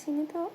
sini tuh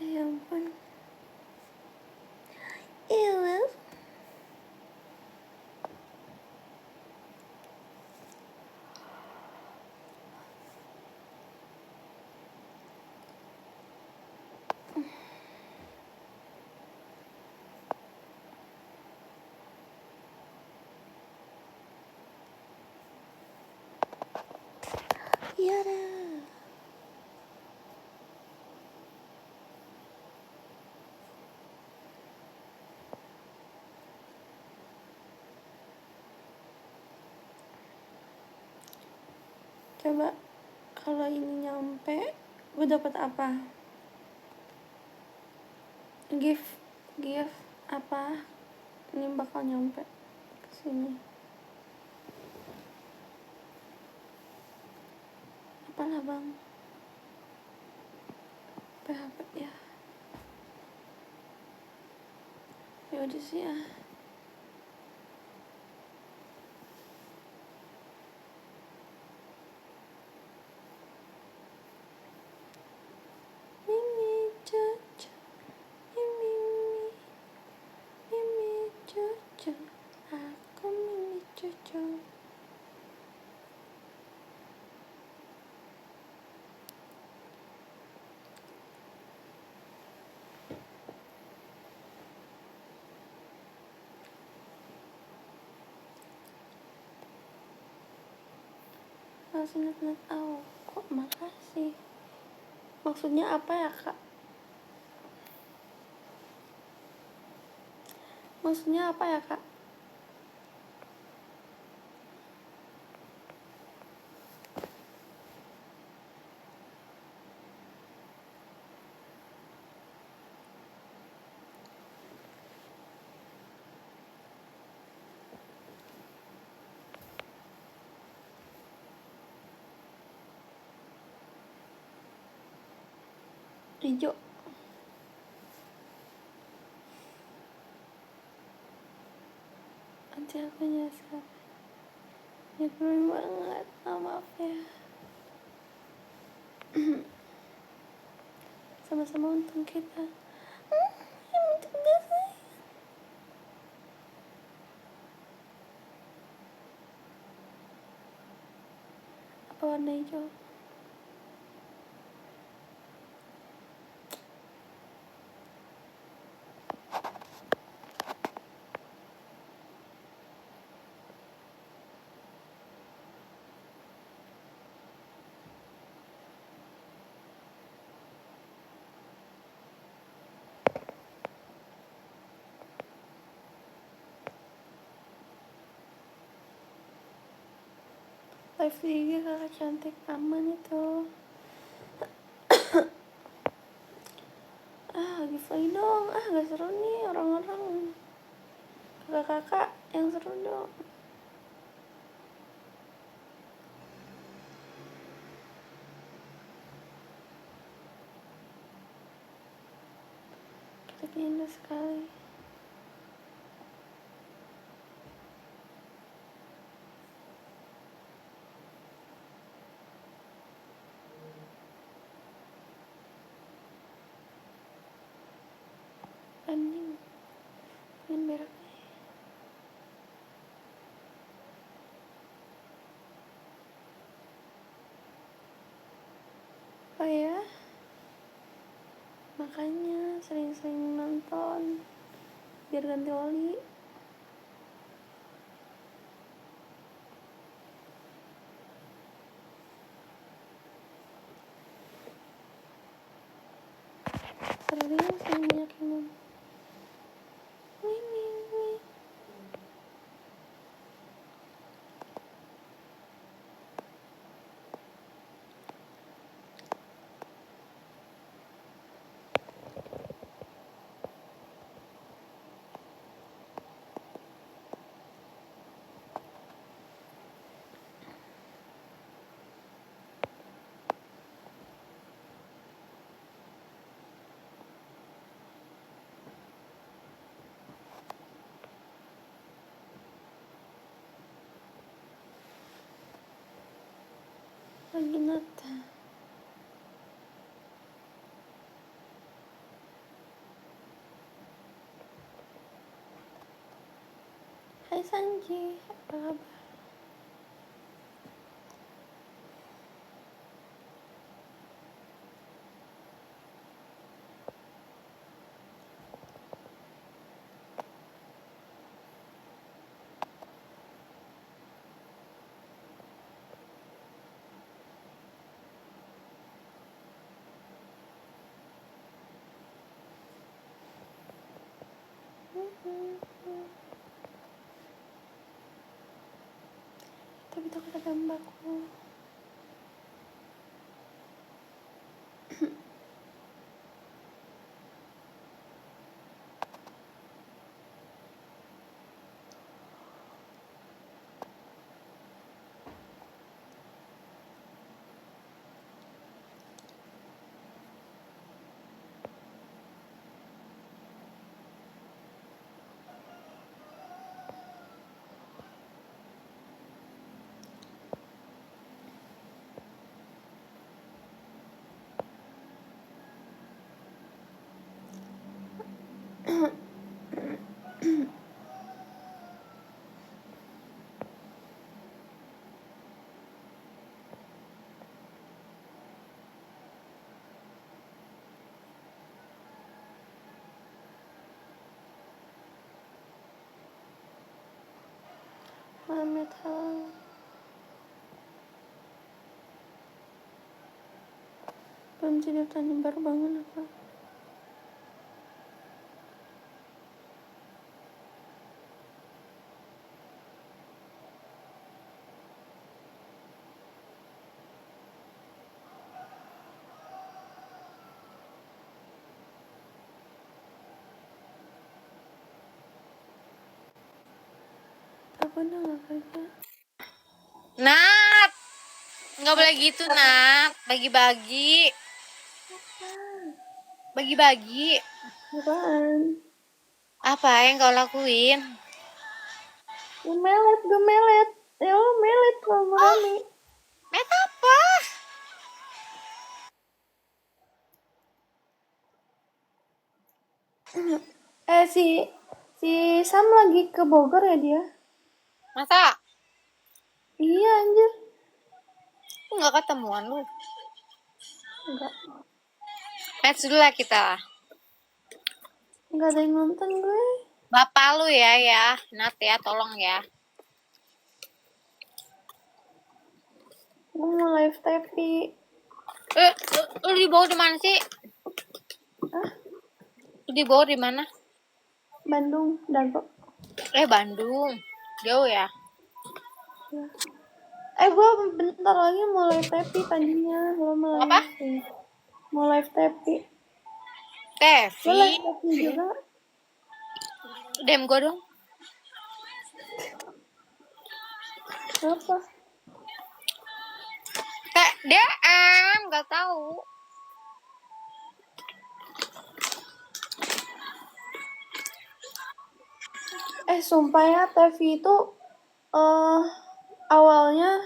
ya ampun. Ew. Iya dah. Coba kalau ini nyampe, gue dapat apa? Gift apa? Ini bakal nyampe ke sini. Apalah bang? PHP ya. Ya udah sih ya. Mimi cucu, Mimi cucu, aku Mimi cucu. Harus ingat-ingat kok makasih. Maksudnya apa ya kak? Maksudnya apa ya kak? Hijau. Nanti aku nyasar. Ya keren banget. Maaf ya. Sama-sama untung kita. Untung gak sih? Apa warna hijau? Live di IG kakak cantik aman itu. Give lagi dong. Gak seru nih orang-orang. Kakak-kakak yang seru dong. Kita indah sekali. Anjing. Pengen berak nih. Oh ya? Makanya sering-sering nonton biar ganti oli. Serius yang banyak minum. Mimi. Ginata. Hai Sanji, apa kabar? Tapi itu kata gambarku. Mamet, halo. Belum tidur tadi, baru bangun apa? Aku udah gak kerja. Nat, nggak boleh gitu Nat, bagi-bagi. Bagi-bagi. Apaan? Apa yang kau lakuin? Gemelet. Ya lo melet kalau mau rame. Met apa? Si Sam lagi ke Bogor ya dia? Masa? Iya anjir. Nggak ketemuan lu? Enggak. Match dulu lah kita. Enggak ada yang nonton gue. Bapak lu ya, Nat ya, tolong ya. Gue mau live tapi. Lu dibawa di mana sih? Ah? Lu dibawa di mana? Bandung, Dago. Bandung. Jauh ya? Ya. Gue bentar lagi mau live tapi tadinya. Lo mau Apa? live. Mau live tapi. Lo Tevi. live tapi juga? DM gue dong. Apa? DM, nggak tahu. Sumpah ya, TV itu awalnya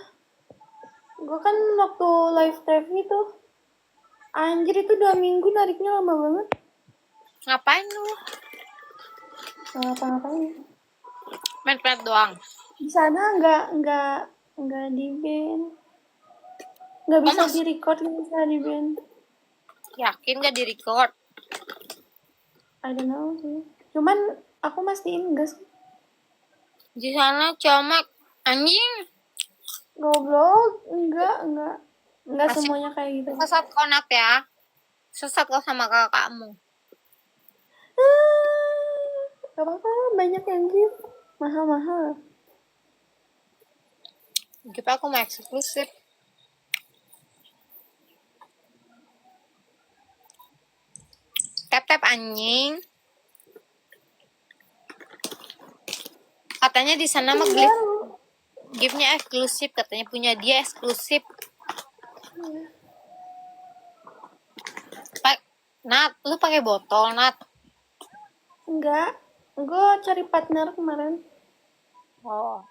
gue kan waktu live TV tuh anjir itu 2 minggu nariknya lama banget. Ngapain lu? Nggak ngapa-ngapain. Main doang. Di sana nggak di band, nggak bisa di record, nggak bisa di band. Yakin gak di record? I don't know sih. Cuman aku mastiin enggak sih. Di sana camak anjing. Goblok, enggak semuanya kayak gitu. Sesat konat ya. Sesat kau sama kakakmu. Gak apa-apa, banyak yang gift. Mahal-mahal. Gift aku mau eksklusif. Tap-tap anjing. Katanya di sana mah giftnya eksklusif. Katanya punya dia eksklusif. Nat, lu pakai botol, Nat? Enggak, gue cari partner kemarin. Oh.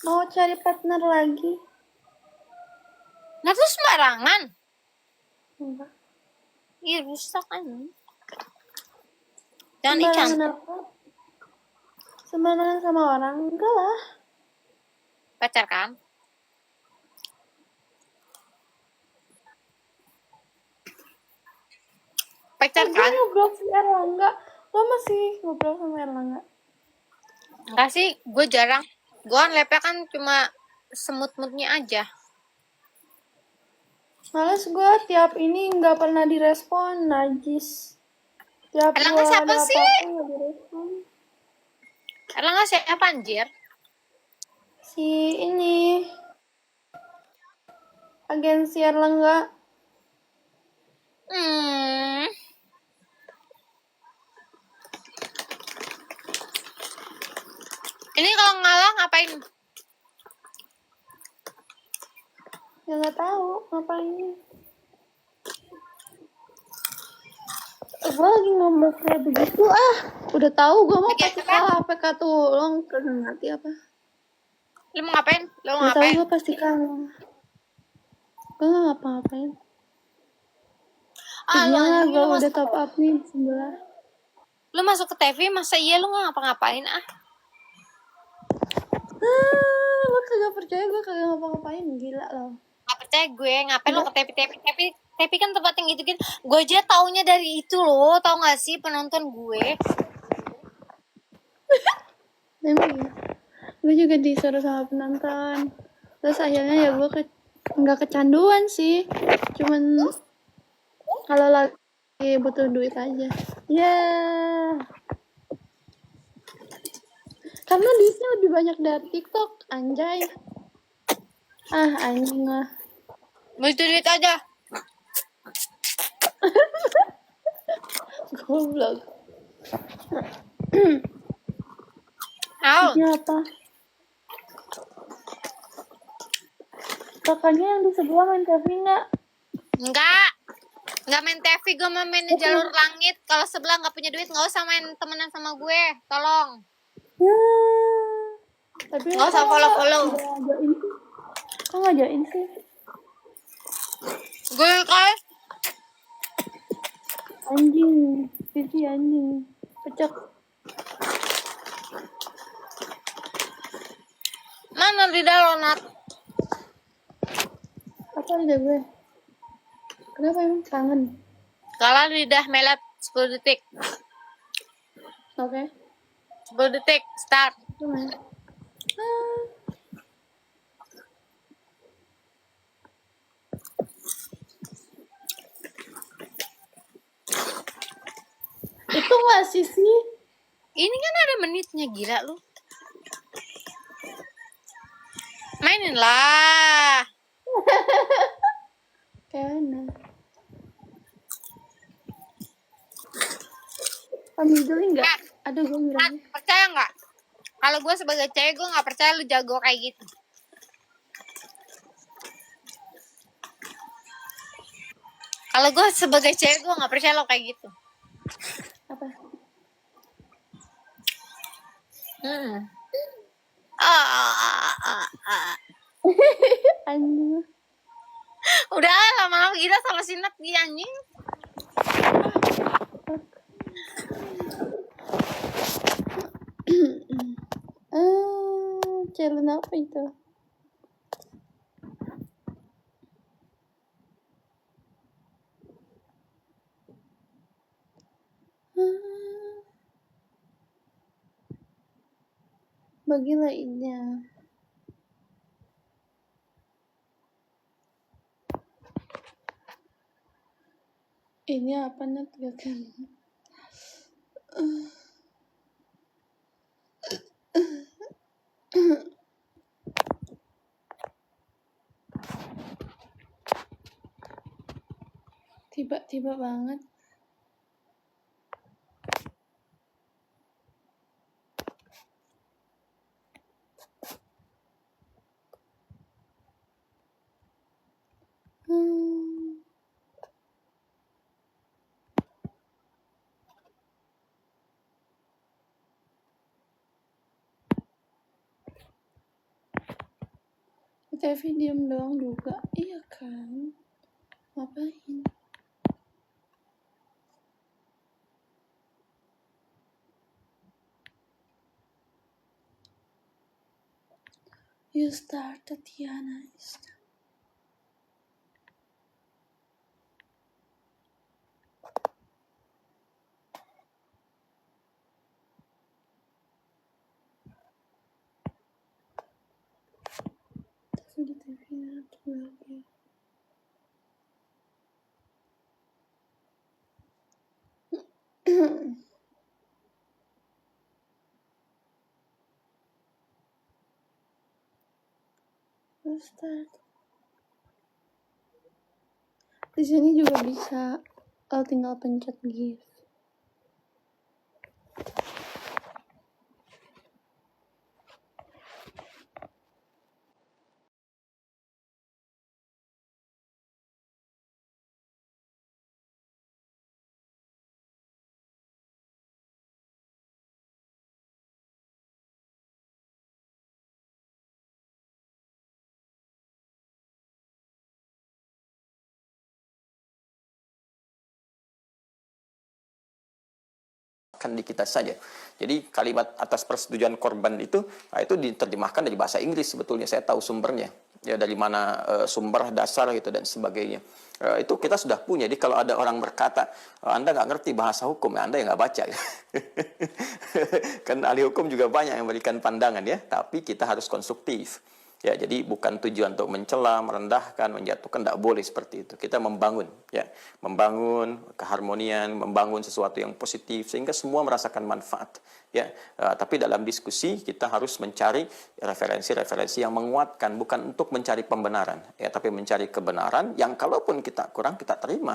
Mau cari partner lagi? Nah tuh sembarangan. Enggak. Ih rusak kan. Jangan Sembarangan ikan. apa? Sembarangan sama orang? Enggak lah. Pacar kan? Pacar Gue kan? ngobrol sama Erlangga. Lo masih ngobrol sama Erlangga? Enggak sih, gue jarang. Gue kan lepnya kan cuma semut-mutnya aja. Males gue tiap ini nggak pernah direspon, najis. Tiap Erlangga gue siapa ada sih? apa-apa nggak direspon. Erlangga siapa anjir? Si ini agensi Erlangga. Hmm. Ini kalau ngalah ngapain? Ya nggak tahu ngapain. Gue lagi ngomong kayak begitu udah tahu gue mau pasti kalah PK tuh lo kagak ngerti apa. Lu mau ngapain? Lu mau Udah tahu ngapain? gue pasti kalah. Gue nggak ngapa-ngapain. Ah, lu Iya anjing gue lu udah masuk, top up nih sebelah. lu masuk ke TV masa iya lu nggak ngapa-ngapain ah? Lo kagak percaya gue kagak ngapa-ngapain, gila lo. Nggak percaya gue, ngapain lo ke TV kan tempat yang gitu gitu. Gue aja taunya dari itu loh, tau gak sih penonton gue? Emang ya, gue juga disuruh sama penonton. Terus akhirnya ya gue nggak kecanduan sih, cuman kalau lagi butuh duit aja. Ya, karena duitnya lebih banyak dari TikTok, anjay. Anjing lah. Butuh duit aja. Goblok. Au. Ini apa? Kakaknya yang di sebelah main TV nggak? Nggak main TV, gue mau main jalur langit. Kalau sebelah nggak punya duit, nggak usah main temenan sama gue, tolong. Ya. Tapi Nggak usah follow. ngajain sih. Kok ngajain sih? Gue kan Anjing, Vivi anjing. Pecek. mana lidah lo Nat? Apa lidah gue? Kenapa emang kangen? Kalau lidah melet 10 detik. Oke. 10 detik, start. Gimana? Itu masih sih? Ini kan ada menitnya, gila lu. Mainin lah. Kayak mana? Pamidul enggak? Aduh, gue Nat, ngiranya. percaya nggak? Kalau gue sebagai cewek, gue nggak percaya lu jago kayak gitu. Kalau gue sebagai cewek, gue nggak percaya lo kayak gitu. Apa? Anjing. Udah lama-lama kita sama si Nat dia anjing. Challenge apa itu? Bagi lainnya. Ini apa Nat? Gak kan? Tiba-tiba banget. Tevi diem doang juga. Iya kan? Ngapain? You start, Tatiana. Tapi di TV-nya lagi. You start. Di sini juga bisa. Tinggal pencet GIF. Kan di kita saja. Jadi kalimat atas persetujuan korban itu diterjemahkan dari bahasa Inggris sebetulnya. Saya tahu sumbernya. Ya dari mana sumber dasar gitu dan sebagainya. Itu kita sudah punya. Jadi kalau ada orang berkata, Anda nggak ngerti bahasa hukum, ya Anda yang nggak baca. Kan ahli hukum juga banyak yang memberikan pandangan ya. Tapi kita harus konstruktif. Ya, jadi bukan tujuan untuk mencela, merendahkan, menjatuhkan, tidak boleh seperti itu. Kita membangun, ya, membangun keharmonian, membangun sesuatu yang positif sehingga semua merasakan manfaat, ya. Tapi dalam diskusi kita harus mencari referensi-referensi yang menguatkan, bukan untuk mencari pembenaran, ya, tapi mencari kebenaran yang kalaupun kita kurang kita terima.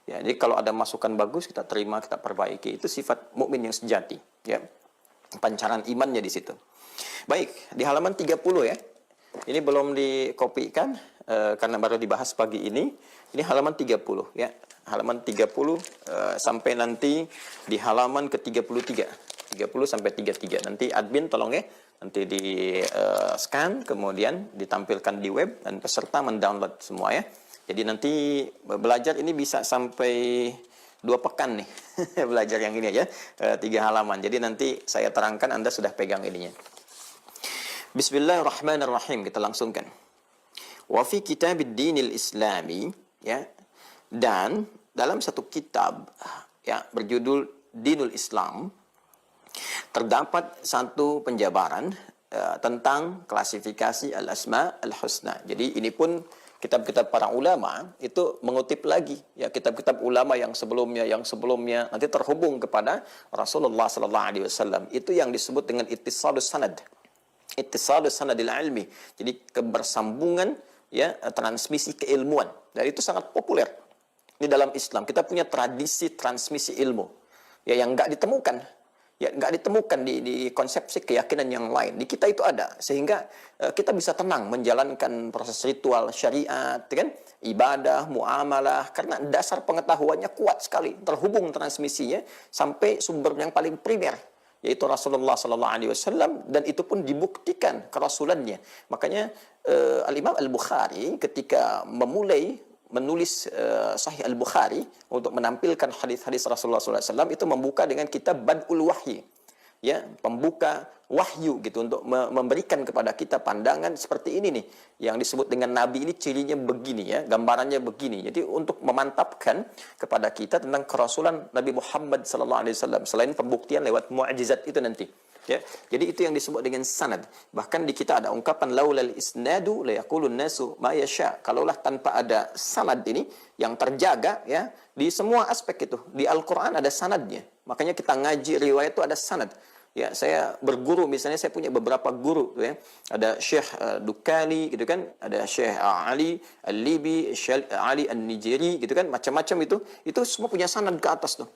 Ya, jadi kalau ada masukan bagus kita terima, kita perbaiki. Itu sifat mukmin yang sejati, ya. Pancaran imannya di situ. Baik, di halaman 30 ya. Ini belum dikopikan karena baru dibahas pagi ini. Ini halaman 30 ya. Halaman 30 sampai nanti di halaman ke-33. 30 sampai 33. Nanti admin tolong ya. Nanti di scan kemudian ditampilkan di web dan peserta mendownload semua ya. Jadi nanti belajar ini bisa sampai 2 pekan nih. Belajar yang ini aja 3 halaman. Jadi nanti saya terangkan Anda sudah pegang ininya. Bismillahirrahmanirrahim, kita langsungkan. Wa fi kitabid dinil islami, ya, dan dalam satu kitab ya berjudul Dinul Islam terdapat satu penjabaran tentang klasifikasi al-asma al-husna. Jadi ini pun kitab-kitab para ulama itu mengutip lagi ya kitab-kitab ulama yang sebelumnya nanti terhubung kepada Rasulullah sallallahu alaihi wasallam. Itu yang disebut dengan ittisalus sanad. Ittisalus sanadil ilmi. Jadi kebersambungan ya transmisi keilmuan. Dan itu sangat populer di dalam Islam. Kita punya tradisi transmisi ilmu ya yang enggak ditemukan. Ya enggak ditemukan di konsepsi keyakinan yang lain. Di kita itu ada sehingga kita bisa tenang menjalankan proses ritual syariat, kan? Ibadah, muamalah karena dasar pengetahuannya kuat sekali, terhubung transmisinya sampai sumber yang paling primer yaitu Rasulullah sallallahu alaihi wasallam dan itu pun dibuktikan kerasulannya. Makanya Al-Imam Al-Bukhari ketika memulai menulis Sahih Al-Bukhari untuk menampilkan hadis-hadis Rasulullah sallallahu alaihi wasallam itu membuka dengan kitab Bad'ul Wahyi. Ya, pembuka wahyu gitu untuk memberikan kepada kita pandangan seperti ini nih yang disebut dengan nabi ini cirinya begini ya, gambarannya begini. Jadi untuk memantapkan kepada kita tentang kerasulan Nabi Muhammad sallallahu alaihi wasallam selain pembuktian lewat mukjizat itu nanti. Ya. Jadi itu yang disebut dengan sanad. Bahkan di kita ada ungkapan laulal isnadu la yaqulun nasu ma yasha. Kalaulah tanpa ada sanad ini yang terjaga ya di semua aspek itu. Di Al-Qur'an ada sanadnya. Makanya kita ngaji riwayat itu ada sanad. Ya, saya berguru misalnya saya punya beberapa guru ya. Ada Syekh Dukani gitu kan, ada Syekh Ali Al-Libi, Syekh Ali An-Nijeri gitu kan, macam-macam itu. Itu semua punya sanad ke atas tuh.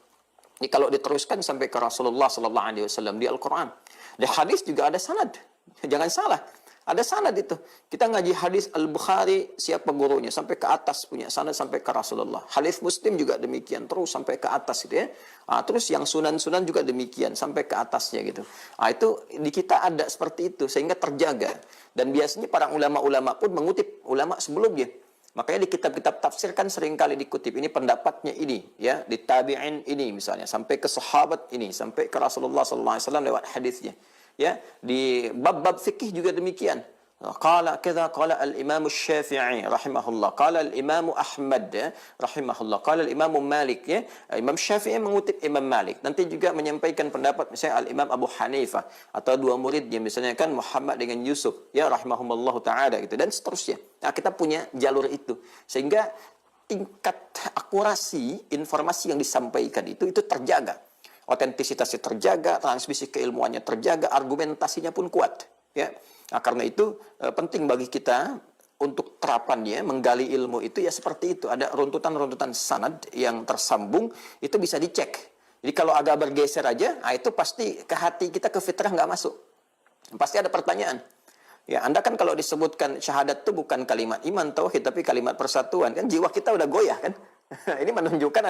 Jadi kalau diteruskan sampai ke Rasulullah sallallahu alaihi wasallam di Al-Qur'an. Di hadis juga ada sanad. Jangan salah. Ada sanad itu. Kita ngaji hadis Al-Bukhari, siapa gurunya, sampai ke atas punya sanad sampai ke Rasulullah. Hadis Muslim juga demikian, terus sampai ke atas gitu ya. Terus yang sunan-sunan juga demikian, sampai ke atasnya gitu. Itu di kita ada seperti itu, sehingga terjaga. Dan biasanya para ulama-ulama pun mengutip ulama sebelumnya. Makanya di kitab-kitab tafsir kan seringkali dikutip, ini pendapatnya ini, ya, di tabi'in ini misalnya, sampai ke sahabat ini, sampai ke Rasulullah SAW lewat hadisnya. Ya, di bab-bab fikih juga demikian. Qala kadza qala al-Imam Syafi'i rahimahullah, qala al-Imam Ahmad rahimahullah, qala al-Imam Malik ya. Imam Syafi'i mengutip Imam Malik. Nanti juga menyampaikan pendapat misalnya al-Imam Abu Hanifah atau dua muridnya misalnya kan Muhammad dengan Yusuf ya rahimahumullah taala gitu dan seterusnya. Nah, kita punya jalur itu sehingga tingkat akurasi informasi yang disampaikan itu terjaga. Otentisitasnya terjaga, transmisi keilmuannya terjaga, argumentasinya pun kuat. Ya, nah, karena itu penting bagi kita untuk terapannya menggali ilmu itu ya seperti itu. Ada runtutan-runtutan sanad yang tersambung itu bisa dicek. Jadi kalau agak bergeser aja, itu pasti ke hati kita, ke fitrah nggak masuk. Pasti ada pertanyaan. Ya, Anda kan kalau disebutkan syahadat itu bukan kalimat iman tauhid tapi kalimat persatuan kan jiwa kita udah goyah kan. Ini menunjukkan